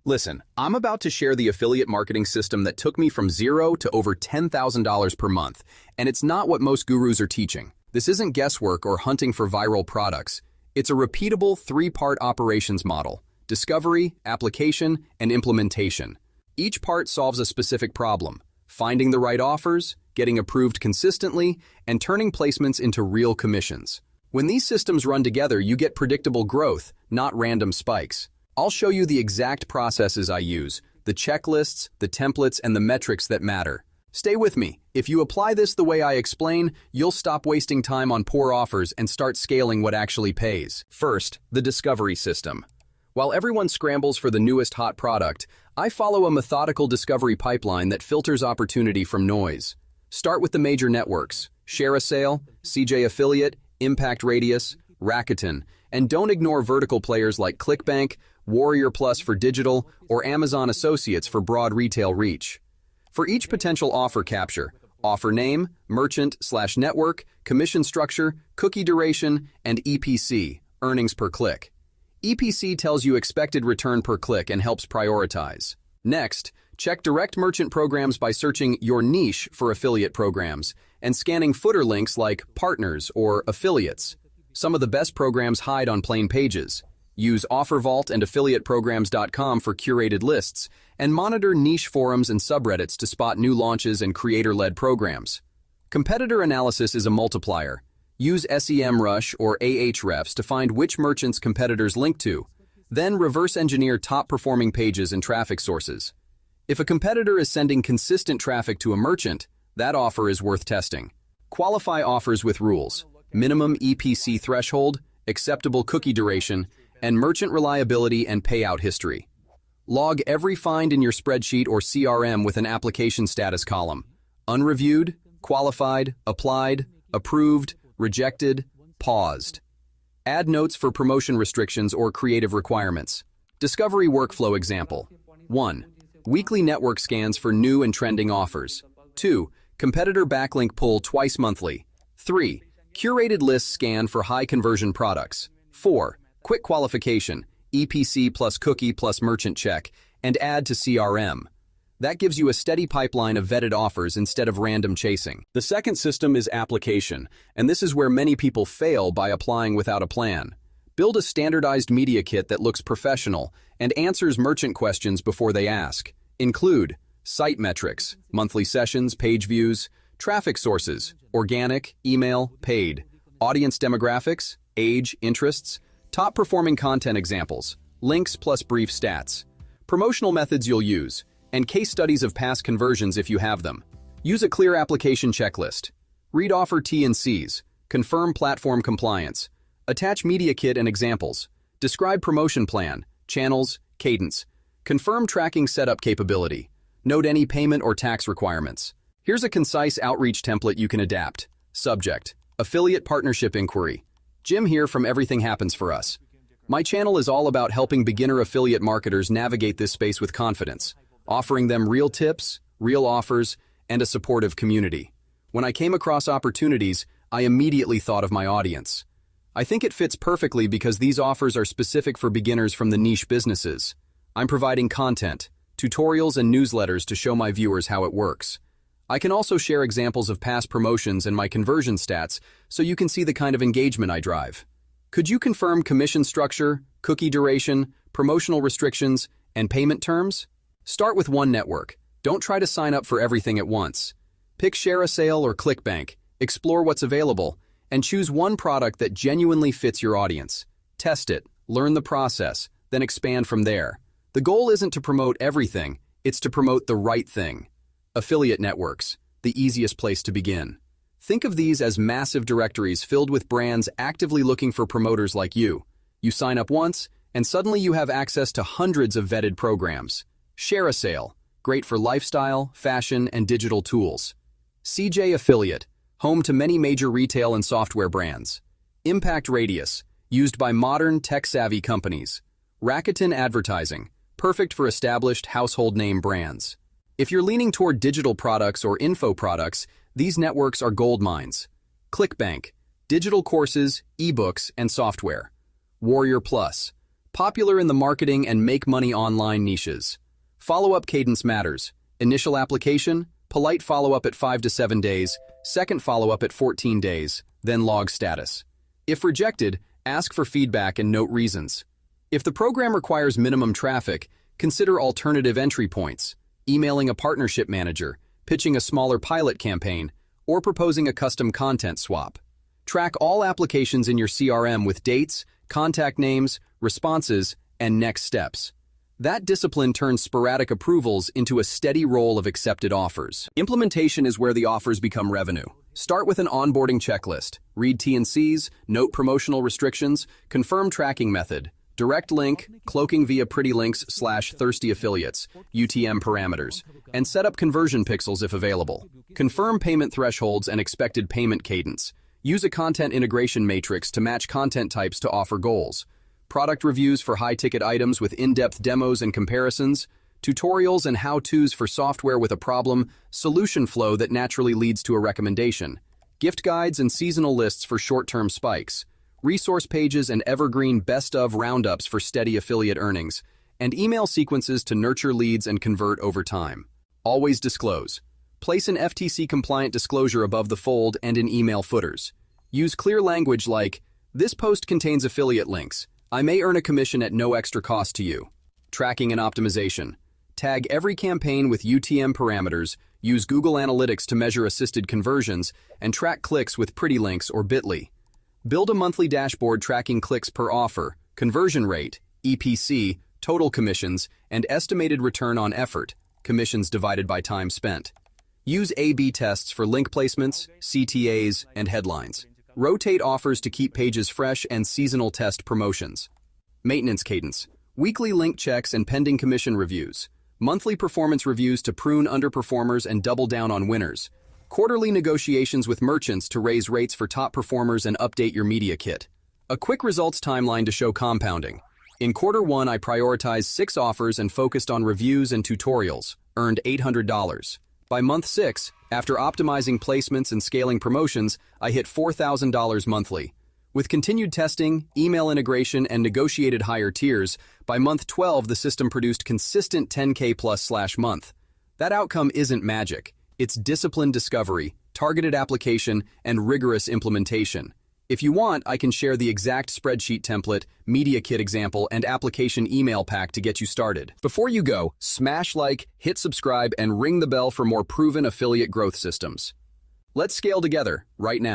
Listen, I'm about to share the affiliate marketing system that took me from zero to over $10,000 per month, and it's not what most gurus are teaching. This isn't guesswork or hunting for viral products. It's a repeatable three-part operations model: discovery, application, and implementation. Each part solves a specific problem: finding the right offers, getting approved consistently, and turning placements into real commissions. When these systems run together, you get predictable growth, not random spikes. I'll show you the exact processes I use, the checklists, the templates, and the metrics that matter. Stay with me. If you apply this the way I explain, you'll stop wasting time on poor offers and start scaling what actually pays. First, the discovery system. While everyone scrambles for the newest hot product, I follow a methodical discovery pipeline that filters opportunity from noise. Start with the major networks: ShareASale, CJ Affiliate, Impact Radius, Rakuten, and don't ignore vertical players like ClickBank, Warrior Plus for digital, or Amazon Associates for broad retail reach. For each potential offer capture: offer name, merchant/network, commission structure, cookie duration, and EPC, earnings per click. EPC tells you expected return per click and helps prioritize. Next, check direct merchant programs by searching your niche for affiliate programs and scanning footer links like partners or affiliates. Some of the best programs hide on plain pages. Use OfferVault and affiliateprograms.com for curated lists, and monitor niche forums and subreddits to spot new launches and creator-led programs. Competitor analysis is a multiplier. Use SEMrush or Ahrefs to find which merchants competitors link to. Then reverse engineer top-performing pages and traffic sources. If a competitor is sending consistent traffic to a merchant, that offer is worth testing. Qualify offers with rules: minimum EPC threshold, acceptable cookie duration, and merchant reliability and payout history. Log every find in your spreadsheet or CRM with an application status column: unreviewed, qualified, applied, approved, rejected, paused. Add notes for promotion restrictions or creative requirements. Discovery workflow example: 1. Weekly network scans for new and trending offers. 2. Competitor backlink pull twice monthly. 3. Curated list scan for high conversion products. 4. Quick qualification, EPC plus cookie plus merchant check, and add to CRM. That gives you a steady pipeline of vetted offers instead of random chasing. The second system is application, and this is where many people fail by applying without a plan. Build a standardized media kit that looks professional and answers merchant questions before they ask. Include site metrics, monthly sessions, page views, traffic sources, organic, email, paid, audience demographics, age, interests, top-performing content examples, links plus brief stats, promotional methods you'll use, and case studies of past conversions if you have them. Use a clear application checklist. Read offer T&Cs, confirm platform compliance, attach media kit and examples, describe promotion plan, channels, cadence, confirm tracking setup capability, note any payment or tax requirements. Here's a concise outreach template you can adapt. Subject: affiliate partnership inquiry. Jim here from Everything Happens for Us. My channel is all about helping beginner affiliate marketers navigate this space with confidence, offering them real tips, real offers, and a supportive community. When I came across opportunities, I immediately thought of my audience. I think it fits perfectly because these offers are specific for beginners from the niche businesses. I'm providing content, tutorials, and newsletters to show my viewers how it works. I can also share examples of past promotions and my conversion stats so you can see the kind of engagement I drive. Could you confirm commission structure, cookie duration, promotional restrictions, and payment terms? Start with one network. Don't try to sign up for everything at once. Pick ShareASale or ClickBank, explore what's available, and choose one product that genuinely fits your audience. Test it, learn the process, then expand from there. The goal isn't to promote everything, it's to promote the right thing. Affiliate networks, the easiest place to begin. Think of these as massive directories filled with brands actively looking for promoters like you. You sign up once, and suddenly you have access to hundreds of vetted programs. ShareASale, great for lifestyle, fashion, and digital tools. CJ Affiliate, home to many major retail and software brands. Impact Radius, used by modern, tech-savvy companies. Rakuten Advertising, perfect for established household name brands. If you're leaning toward digital products or info products, these networks are gold mines. ClickBank, digital courses, ebooks, and software. Warrior Plus, Popular in the marketing and make money online niches. Follow-up cadence matters. Initial application, polite follow-up at 5 to 7 days, second follow-up at 14 days, then log status. If rejected, ask for feedback and note reasons. If the program requires minimum traffic, consider alternative entry points, emailing a partnership manager, pitching a smaller pilot campaign, or proposing a custom content swap. Track all applications in your CRM with dates, contact names, responses, and next steps. That discipline turns sporadic approvals into a steady roll of accepted offers. Implementation is where the offers become revenue. Start with an onboarding checklist. Read T&Cs, note promotional restrictions, confirm tracking method, direct link, cloaking via pretty links / thirsty affiliates, UTM parameters, and set up conversion pixels if available. Confirm payment thresholds and expected payment cadence. Use a content integration matrix to match content types to offer goals. Product reviews for high-ticket items with in-depth demos and comparisons, tutorials and how-tos for software with a problem, solution flow that naturally leads to a recommendation, gift guides and seasonal lists for short-term spikes, resource pages and evergreen best-of roundups for steady affiliate earnings, and email sequences to nurture leads and convert over time. Always disclose. Place an FTC-compliant disclosure above the fold and in email footers. Use clear language like, "This post contains affiliate links. I may earn a commission at no extra cost to you." Tracking and optimization. Tag every campaign with UTM parameters, use Google Analytics to measure assisted conversions, and track clicks with pretty links or bit.ly. Build a monthly dashboard tracking clicks per offer, conversion rate, EPC, total commissions, and estimated return on effort, commissions divided by time spent. Use A/B tests for link placements, CTAs, and headlines. Rotate offers to keep pages fresh and seasonal test promotions. Maintenance cadence. Weekly link checks and pending commission reviews. Monthly performance reviews to prune underperformers and double down on winners. Quarterly negotiations with merchants to raise rates for top performers and update your media kit. A quick results timeline to show compounding. In Q1, I prioritized 6 offers and focused on reviews and tutorials, earned $800. By month 6, after optimizing placements and scaling promotions, I hit $4,000 monthly. With continued testing, email integration, and negotiated higher tiers, by month 12 the system produced consistent 10K plus month. That outcome isn't magic. It's disciplined discovery, targeted application, and rigorous implementation. If you want, I can share the exact spreadsheet template, media kit example, and application email pack to get you started. Before you go, smash like, hit subscribe, and ring the bell for more proven affiliate growth systems. Let's scale together, right now.